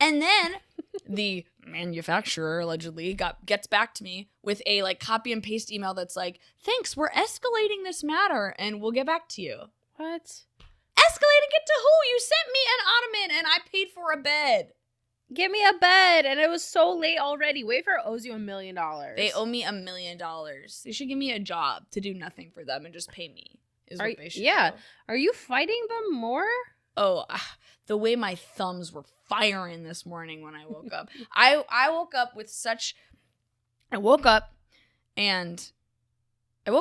And then the manufacturer allegedly gets back to me with a like copy and paste email that's like, thanks, we're escalating this matter and we'll get back to you.
What?
Escalating it to who? You sent me an ottoman and I paid for a bed.
Give me a bed. And it was so late already. Wayfair owes you $1 million.
They owe me $1 million. They should give me a job to do nothing for them and just pay me. What they should do.
Are you fighting them more?
Oh, the way my thumbs were firing this morning when I woke up. I woke up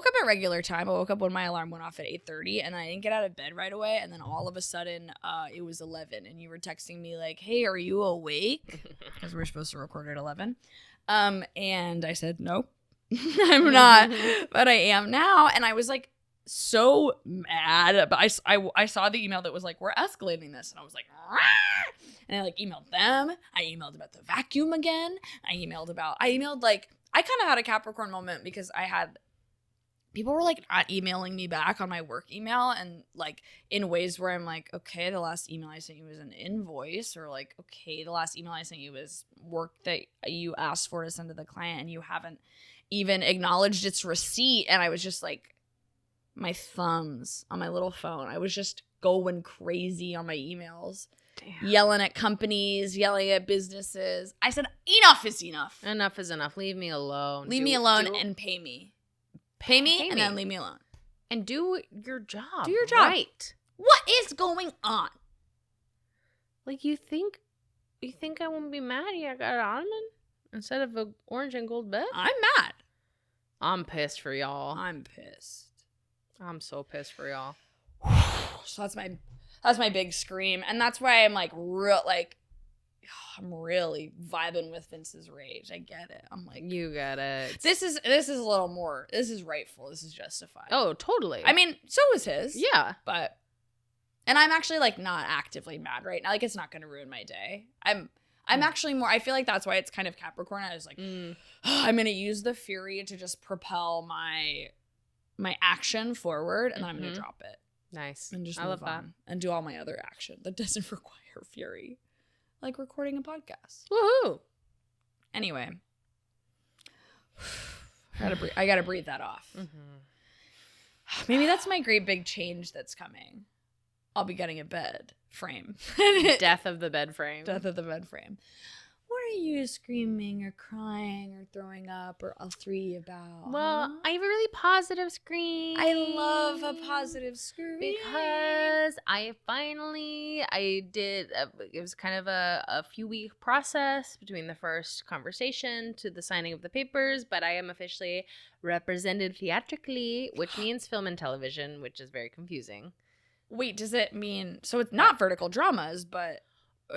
at regular time. I woke up when my alarm went off at 8:30 and I didn't get out of bed right away. And then all of a sudden, it was 11 and you were texting me like, hey, are you awake? Because we're supposed to record at 11. And I said, no, I'm not, but I am now. And I was like, so mad, but I saw the email that was like, we're escalating this, and I was like, rah! And I like emailed them. I emailed about the vacuum again. I emailed like, I kind of had a Capricorn moment because people were like not emailing me back on my work email and like in ways where I'm like, okay, the last email I sent you was an invoice, or like, okay, the last email I sent you was work that you asked for to send to the client and you haven't even acknowledged its receipt. And I was just like, my thumbs on my little phone, I was just going crazy on my emails. Damn. Yelling at companies, yelling at businesses. I said, enough is enough.
Enough is enough. Leave me alone.
Leave me alone and pay me. Pay me and then leave me alone.
And do your job.
Do your job.
Right.
What is going on?
Like, you think I won't be mad? I got an ottoman instead of an orange and gold bed?
I'm mad.
I'm pissed for y'all.
I'm pissed.
I'm so pissed for y'all.
So that's my big scream, and that's why I'm like I'm really vibing with Vince's rage. I get it. I'm like,
you get it.
This is a little more. This is rightful. This is justified.
Oh, totally.
I mean, so is his.
Yeah,
and I'm actually like not actively mad right now. Like, it's not going to ruin my day. I'm actually more. I feel like that's why it's kind of Capricorn. I was like, I'm going to use the fury to just propel my action forward, and then I'm going to drop it.
Nice.
And just move on and do all my other action that doesn't require fury. Like recording a podcast.
Woohoo!
Anyway. I gotta breathe that off. Mm-hmm. Maybe that's my great big change that's coming. I'll be getting a bed frame.
Death of the bed frame.
Death of the bed frame. What are you screaming or crying or throwing up or all three about?
Well,
huh?
I have a really positive scream.
I love a positive scream.
Because I did, it was kind of a few week process between the first conversation to the signing of the papers, but I am officially represented theatrically, which means film and television, which is very confusing.
Wait, does it mean, so it's not vertical dramas, but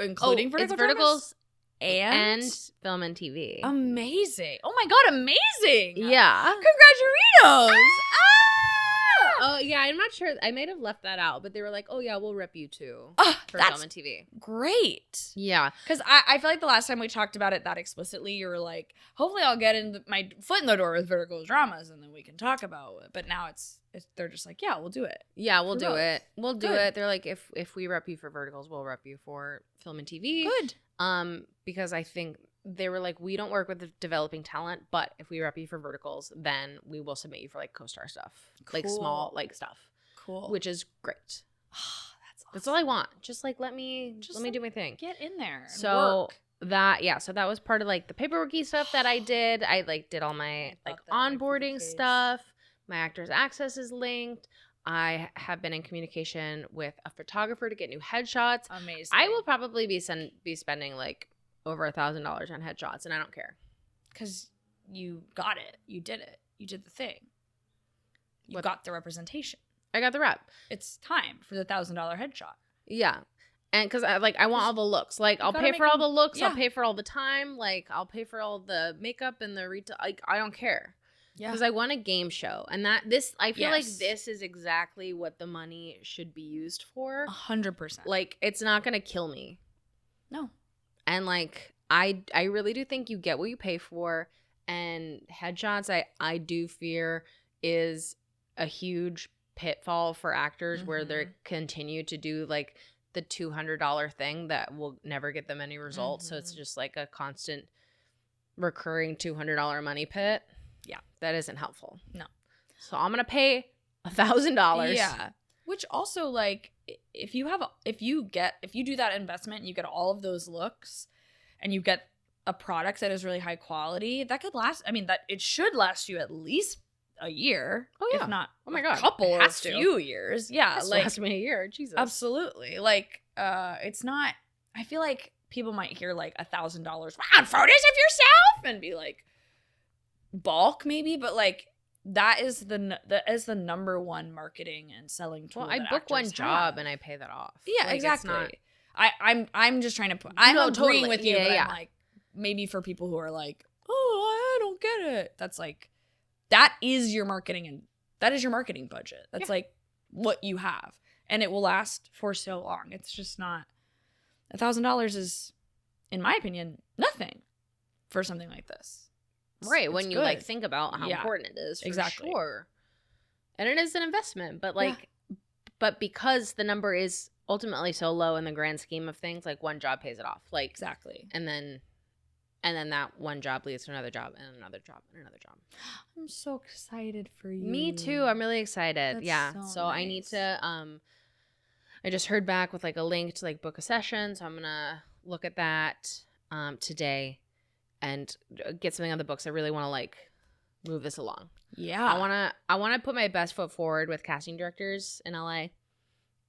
including vertical
it's verticals
dramas?
and film and TV.
Amazing. Oh my God, amazing.
Yeah.
Congratulations.
Oh, yeah, I'm not sure. I might have left that out, but they were like, oh, yeah, we'll rep you too for
That's
film and TV.
great.
Yeah.
Because I feel like the last time we talked about it that explicitly, you were like, hopefully I'll get my foot in the door with vertical dramas and then we can talk about it. But now it's they're just like, yeah, we'll do it.
Yeah, we'll do
both.
it. We'll do
Good.
it. They're like, if we rep you for verticals, we'll rep you for film and TV.
Good.
Because I think they were like, we don't work with the developing talent, but if we rep you for verticals, then we will submit you for like co-star stuff, like small like stuff,
Cool.
which is great.
That's awesome.
That's all I want. Just like let me do my thing.
Get in there. And
So
work.
so that was part of like the paperworky stuff that I did. I like did all my like onboarding stuff. My actor's access is linked. I have been in communication with a photographer to get new headshots.
Amazing.
I will probably be spending like over $1,000 on headshots, and I don't care.
Because you got it. You did it. You did the thing. You got the representation.
I got the rep.
It's time for the $1,000 headshot.
Yeah. And because I want all the looks. Like, I'll pay for all the looks.
Yeah.
I'll pay for all the time. Like, I'll pay for all the makeup and the retail. Like, I don't care.
Yeah.
Because I want a game show. And I feel like this is exactly what the money should be used for.
100%.
Like, it's not going to kill me.
No.
And, like, I really do think you get what you pay for. And headshots, I do fear is a huge pitfall for actors where they continue to do, like, the $200 thing that will never get them any results. So it's just, like, a constant recurring $200 money pit.
Yeah.
That isn't helpful.
No.
So I'm going to pay $1,000.
Yeah. Which also, like, if you do that investment, you get all of those looks and you get a product that is really high quality, that could last, that it should last you at least a year.
Oh, yeah.
If not
a
couple or
a
few years. Yeah.
Like, last me a year. Jesus.
Absolutely. Like, it's not, I feel like people might hear like $1,000 on photos of yourself and be like, bulk maybe, but like, that is the number one marketing and selling tool.
Well, I book one job and I pay that off.
Yeah, like, exactly. I'm just trying to I'm agreeing
totally.
with you,
but
I'm like, maybe for people who are like, oh, I don't get it. That's like, that is your marketing and that is your marketing budget. That's like what you have, and it will last for so long. It's just not $1,000 is, in my opinion, nothing for something like this.
Right, when you like think about how important it is, for sure. And it is an investment, but like, but because the number is ultimately so low in the grand scheme of things, like one job pays it off, like
exactly,
and then that one job leads to another job and another job and another job.
I'm so excited for you.
Me too. I'm really excited.
That's
so
nice.
I need to. I just heard back with like a link to like book a session, so I'm gonna look at that today. And get something on the books. I really want to like move this along.
Yeah,
I want to put my best foot forward with casting directors in LA,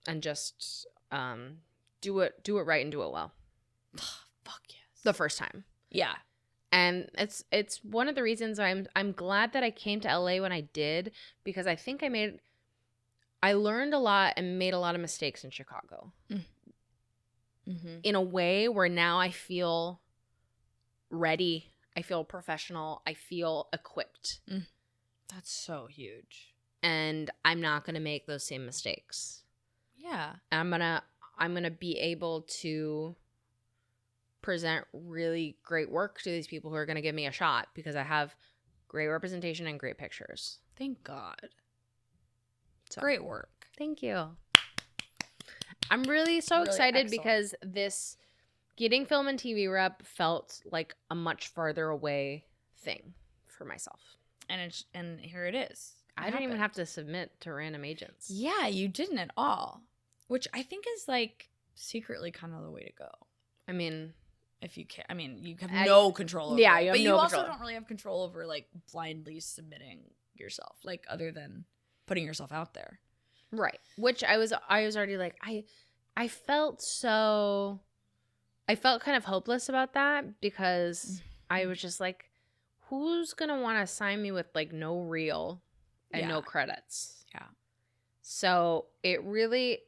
and just do it right and do it well.
Fuck yes.
The first time.
Yeah,
and it's one of the reasons I'm glad that I came to LA when I did, because I think I learned a lot and made a lot of mistakes in Chicago. In a way where now I feel ready, I feel professional, I feel equipped.
That's so huge.
And I'm not gonna make those same mistakes.
Yeah.
I'm gonna be able to present really great work to these people who are gonna give me a shot, because I have great representation and great pictures.
Thank God.
So,
great work.
Thank you. I'm really excited excellent. Because this getting film and TV rep felt like a much farther away thing for myself.
And here it is.
I didn't even have to submit to random agents.
Yeah, you didn't at all. Which I think is like secretly kind of the way to go.
I mean,
If you can, I mean, you have no control over
yeah,
it.
you have
But
no
you
control.
also don't really have control over like blindly submitting yourself, like other than putting yourself out there.
Right. Which I was already like, I felt kind of hopeless about that because I was just like, who's going to want to sign me with like no reel and no credits?
Yeah.
So it really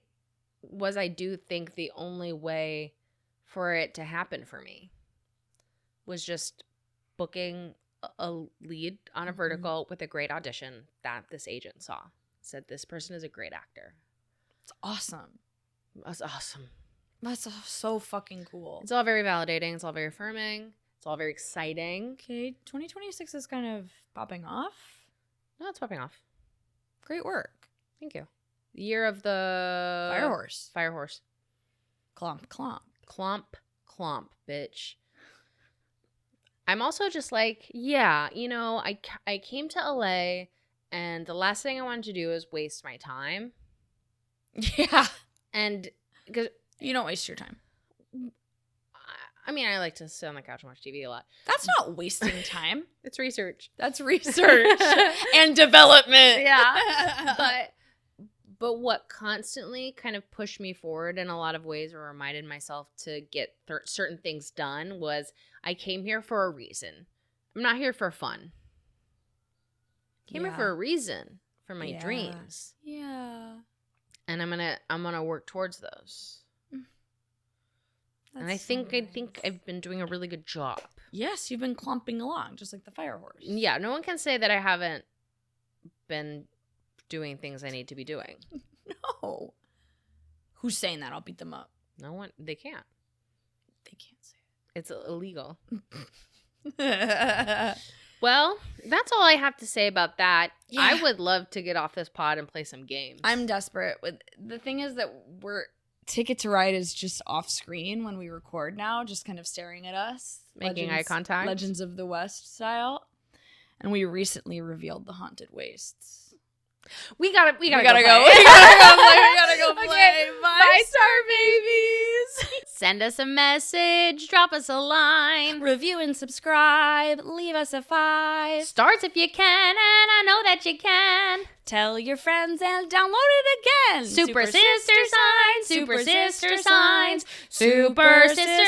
was, I do think, the only way for it to happen for me was just booking a lead on a vertical with a great audition that this agent saw. Said, this person is a great actor.
It's awesome.
That's awesome.
That's so fucking cool.
It's all very validating. It's all very affirming. It's all very exciting.
Okay, 2026 is kind of popping off.
No, it's popping off.
Great work.
Thank you. The year of the...
Fire horse. Clomp, clomp.
Clomp, clomp, bitch. I'm also just like, yeah, you know, I came to LA and the last thing I wanted to do is waste my time.
Yeah.
And because
you don't waste your time.
I mean, I like to sit on the couch and watch TV a lot.
That's not wasting time.
It's research.
That's research and development.
Yeah. But what constantly kind of pushed me forward in a lot of ways, or reminded myself to get certain things done, was I came here for a reason. I'm not here for fun. I came here for a reason, for my dreams.
Yeah.
And I'm gonna work towards those.
That's
and I think I've been doing a really good job.
Yes, you've been clumping along, just like the fire horse.
Yeah, no one can say that I haven't been doing things I need to be doing.
No. Who's saying that? I'll beat them up.
No one. They can't.
They can't say it.
It's illegal. Well, that's all I have to say about that. Yeah. I would love to get off this pod and play some games.
I'm desperate. The thing is that Ticket to Ride is just off screen when we record now, just kind of staring at us.
Making eye contact.
Legends of the West style. And we recently revealed the Haunted Wastes.
We gotta go.
We gotta go play.
Okay.
Bye, Star Babies.
Send us a message. Drop us a line.
Review and subscribe. Leave us a 5.
Stars if you can, and I know that you can.
Tell your friends and download it again.
Super sister signs. Super sister signs. Super sister